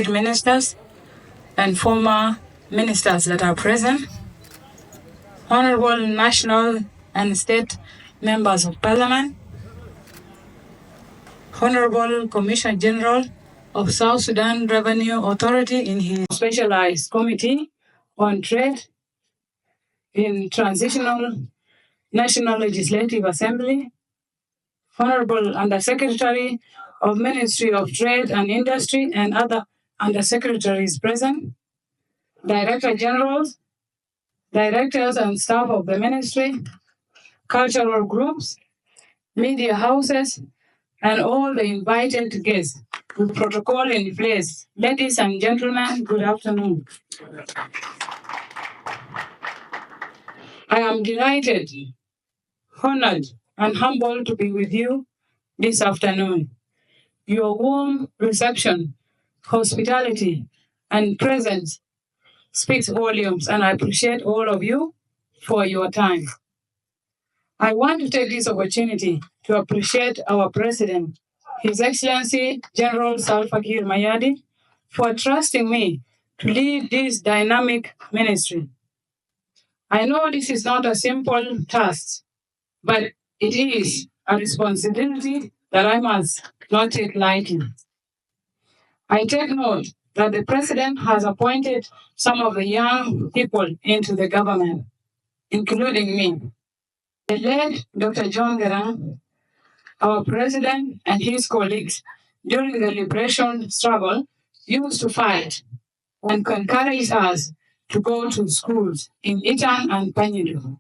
ministers and former ministers that are present, honorable national and state members of parliament, Honorable Commissioner General of South Sudan Revenue Authority in his specialized committee on trade in Transitional National Legislative Assembly, Honorable Undersecretary of Ministry of Trade and Industry and other undersecretaries present, Director Generals, directors and staff of the ministry, cultural groups, media houses, and all the invited guests, with protocol in place. Ladies and gentlemen, good afternoon. I am delighted, honored, and humbled to be with you this afternoon. Your warm reception, hospitality, and presence speaks volumes, and I appreciate all of you for your time. I want to take this opportunity to appreciate our President, His Excellency General Salva Kiir Mayadi, for trusting me to lead this dynamic ministry. I know this is not a simple task, but it is a responsibility that I must not take lightly. I take note that the President has appointed some of the young people into the government, including me. The late Dr. John Garang, our president, and his colleagues during the liberation struggle used to fight and encourage us to go to schools in Itan and Panyudu.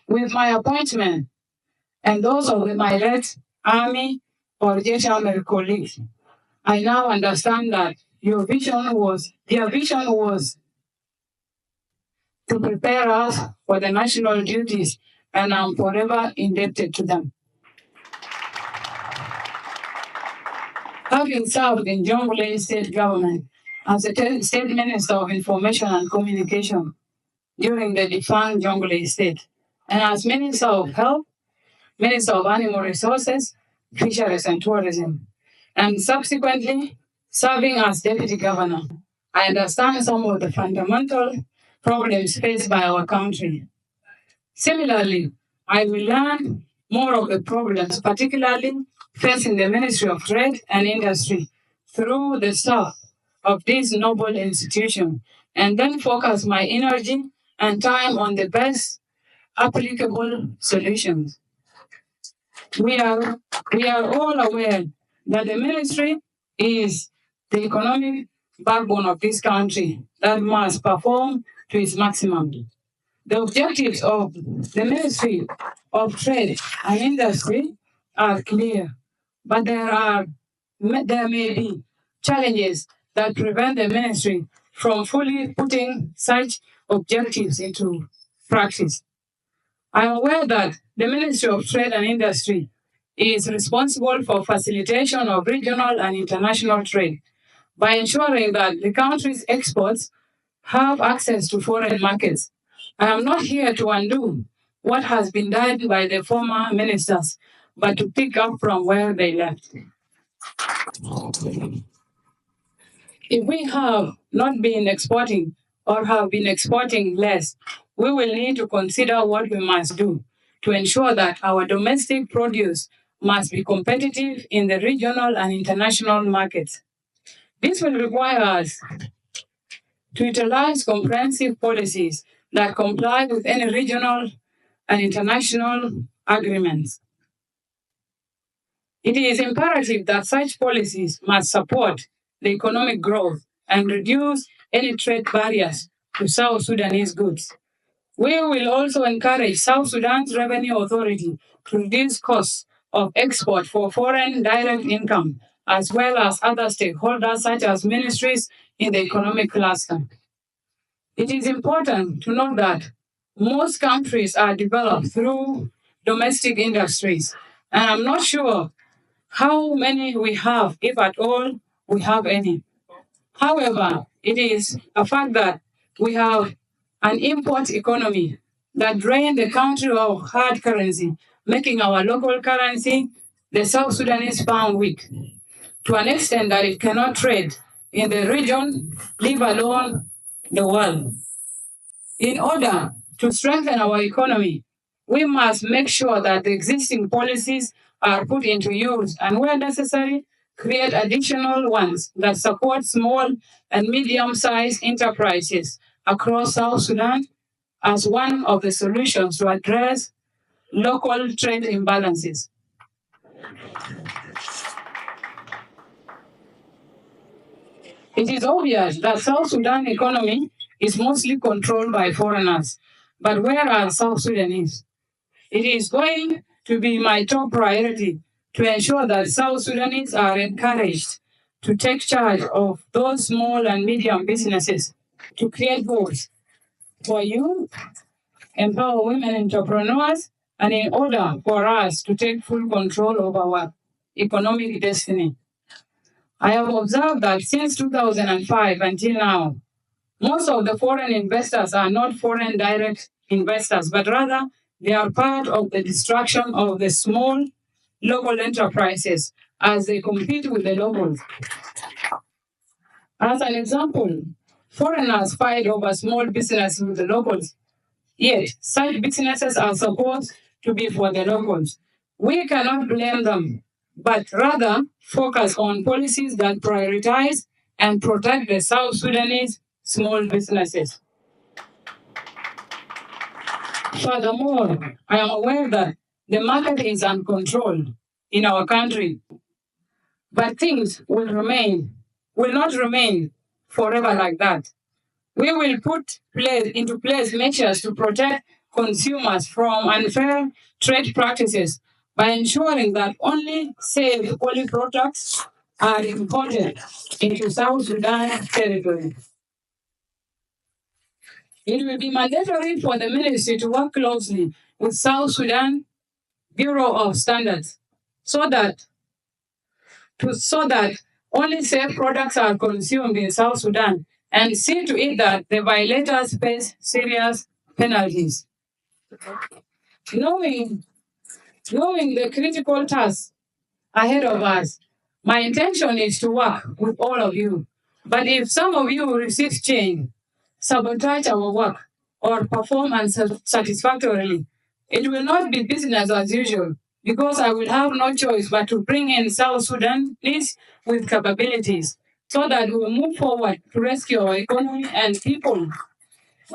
With my appointment and those of my late Army or Jeshamer colleagues, I now understand that their vision was to prepare us for the national duties, and I'm forever indebted to them. Having served in Jonglei State Government as a State Minister of Information and Communication during the defunct Jonglei State, and as Minister of Health, Minister of Animal Resources, Fisheries and Tourism, and subsequently serving as Deputy Governor, I understand some of the fundamental problems faced by our country. Similarly, I will learn more of the problems, particularly facing the Ministry of Trade and Industry through the staff of this noble institution, and then focus my energy and time on the best applicable solutions. We are all aware that the ministry is the economic backbone of this country that must perform to its maximum. The objectives of the Ministry of Trade and Industry are clear, but there may be challenges that prevent the ministry from fully putting such objectives into practice. I am aware that the Ministry of Trade and Industry is responsible for facilitation of regional and international trade by ensuring that the country's exports have access to foreign markets. I am not here to undo what has been done by the former ministers, but to pick up from where they left. If we have not been exporting or have been exporting less, we will need to consider what we must do to ensure that our domestic produce must be competitive in the regional and international markets. This will require us to utilize comprehensive policies that comply with any regional and international agreements. It is imperative that such policies must support the economic growth and reduce any trade barriers to South Sudanese goods. We will also encourage South Sudan's Revenue Authority to reduce costs of export for foreign direct income, as well as other stakeholders such as ministries in the economic cluster. It is important to note that most countries are developed through domestic industries, and I'm not sure how many we have, if at all we have any. However, it is a fact that we have an import economy that drains the country of hard currency, making our local currency, the South Sudanese pound, weak. to an extent that it cannot trade in the region, leave alone the world. In order to strengthen our economy, we must make sure that the existing policies are put into use and, where necessary, create additional ones that support small and medium-sized enterprises across South Sudan as one of the solutions to address local trade imbalances. It is obvious that South Sudan economy is mostly controlled by foreigners, but where are South Sudanese? It is going to be my top priority to ensure that South Sudanese are encouraged to take charge of those small and medium businesses, to create jobs for youth, empower women entrepreneurs, and in order for us to take full control of our economic destiny. I have observed that since 2005 until now, most of the foreign investors are not foreign direct investors, but rather they are part of the destruction of the small local enterprises as they compete with the locals. As an example, foreigners fight over small businesses with the locals, yet such businesses are supposed to be for the locals. We cannot blame them, but rather focus on policies that prioritize and protect the South Sudanese small businesses. Furthermore, I am aware that the market is uncontrolled in our country, but things will not remain forever like that. We will put into place measures to protect consumers from unfair trade practices by ensuring that only safe quality products are imported into South Sudan territory. It will be mandatory for the ministry to work closely with South Sudan Bureau of Standards so that only safe products are consumed in South Sudan and see to it that the violators face serious penalties. Knowing the critical task ahead of us, my intention is to work with all of you. But if some of you resist change, sabotage our work, or perform unsatisfactorily, it will not be business as usual, because I will have no choice but to bring in South Sudanese with capabilities so that we will move forward to rescue our economy and people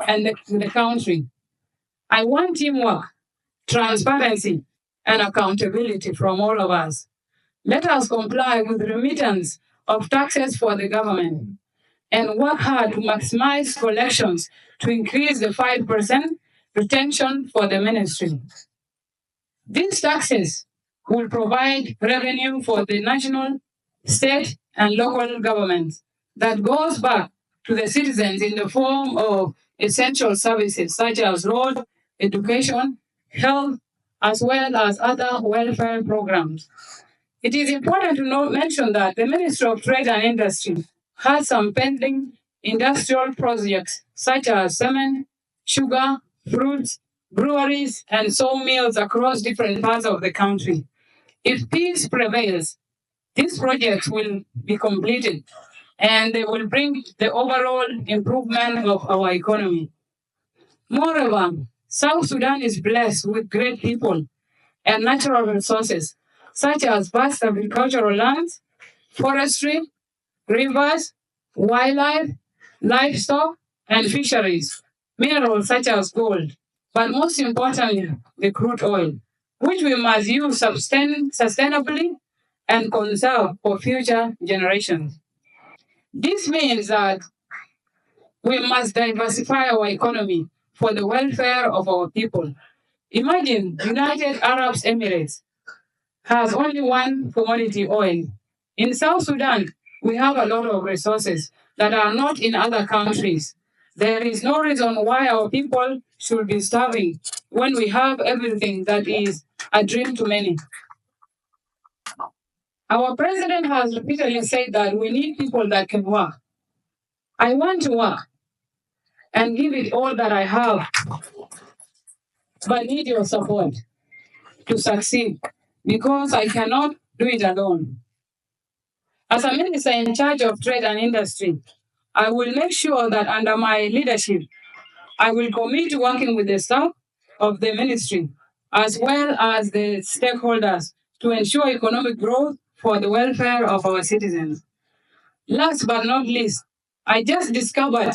and the country. I want teamwork, transparency, and accountability from all of us. Let us comply with remittance of taxes for the government and work hard to maximize collections to increase the 5% retention for the ministry. These taxes will provide revenue for the national, state, and local governments that goes back to the citizens in the form of essential services such as road, education, health, as well as other welfare programs. It is important to mention that the Ministry of Trade and Industry has some pending industrial projects such as cement, sugar, fruits, breweries, and sawmills across different parts of the country. If peace prevails, these projects will be completed and they will bring the overall improvement of our economy. Moreover, South Sudan is blessed with great people and natural resources such as vast agricultural lands, forestry, rivers, wildlife, livestock, and fisheries, minerals such as gold, but most importantly, the crude oil, which we must use sustainably and conserve for future generations. This means that we must diversify our economy for the welfare of our people. Imagine United Arab Emirates has only one commodity, oil. In South Sudan, we have a lot of resources that are not in other countries. There is no reason why our people should be starving when we have everything that is a dream to many. Our president has repeatedly said that we need people that can work. I want to work and give it all that I have, but need your support to succeed because I cannot do it alone. As a minister in charge of trade and industry, I will make sure that under my leadership, I will commit to working with the staff of the ministry as well as the stakeholders to ensure economic growth for the welfare of our citizens. Last but not least, I just discovered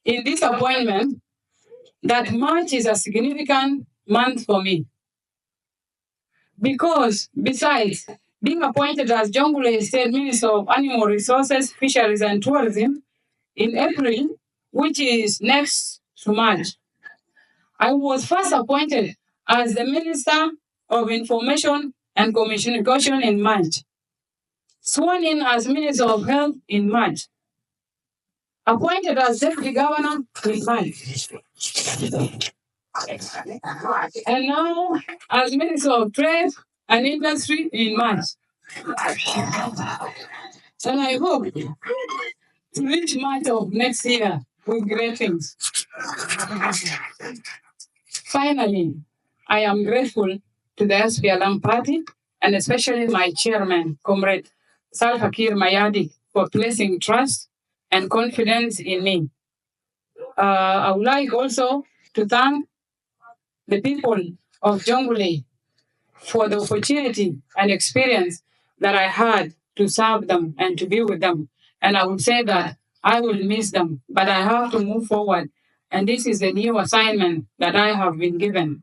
in this appointment that March is a significant month for me because besides being appointed as Jonglei State Minister of Animal Resources, Fisheries and Tourism in April, which is next to March, I was first appointed as the Minister of Information and Communication in March, sworn in as Minister of Health in March, appointed as Deputy Governor in March, and now as Minister of Trade and Industry in March. And I hope to reach March of next year with great things. Finally, I am grateful to the SPLM party and especially my chairman, Comrade Salva Kiir Mayadi, for placing trust and confidence in me. I would like also to thank the people of Jonglei for the opportunity and experience that I had to serve them and to be with them. And I would say that I will miss them, but I have to move forward. And this is a new assignment that I have been given.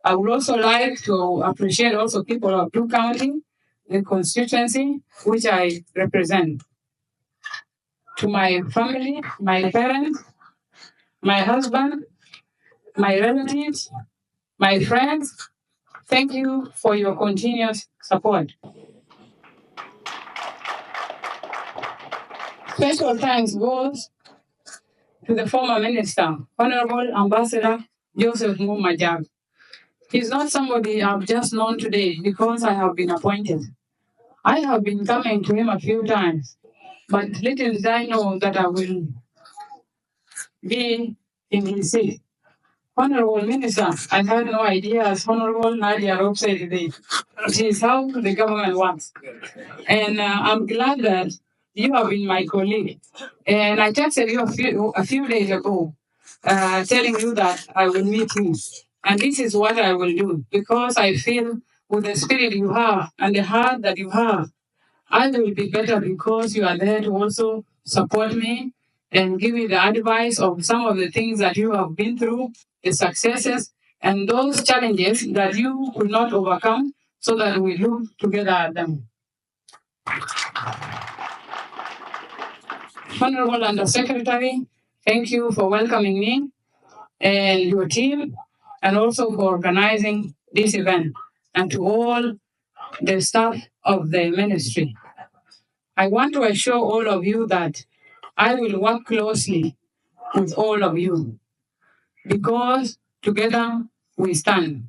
I would also like to appreciate also people of Blue County, the constituency which I represent. To my family, my parents, my husband, my relatives, my friends, thank you for your continuous support. Special thanks goes to the former minister, Honorable Ambassador Joseph Mumajag. He's not somebody I've just known today because I have been appointed. I have been coming to him a few times, but little did I know that I will be in his seat. Honorable Minister, I had no idea, as Honorable Nadia Rob said today. It is how the government works. And I'm glad that you have been my colleague. And I texted you a few days ago telling you that I will meet you. And this is what I will do because I feel with the spirit you have and the heart that you have, I will be better because you are there to also support me and give me the advice of some of the things that you have been through, the successes, and those challenges that you could not overcome so that we look together at them. Honorable Undersecretary, thank you for welcoming me and your team, and also for organizing this event, and to all the staff of the ministry. I want to assure all of you that I will work closely with all of you because together we stand,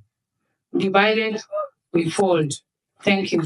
divided we fall. Thank you.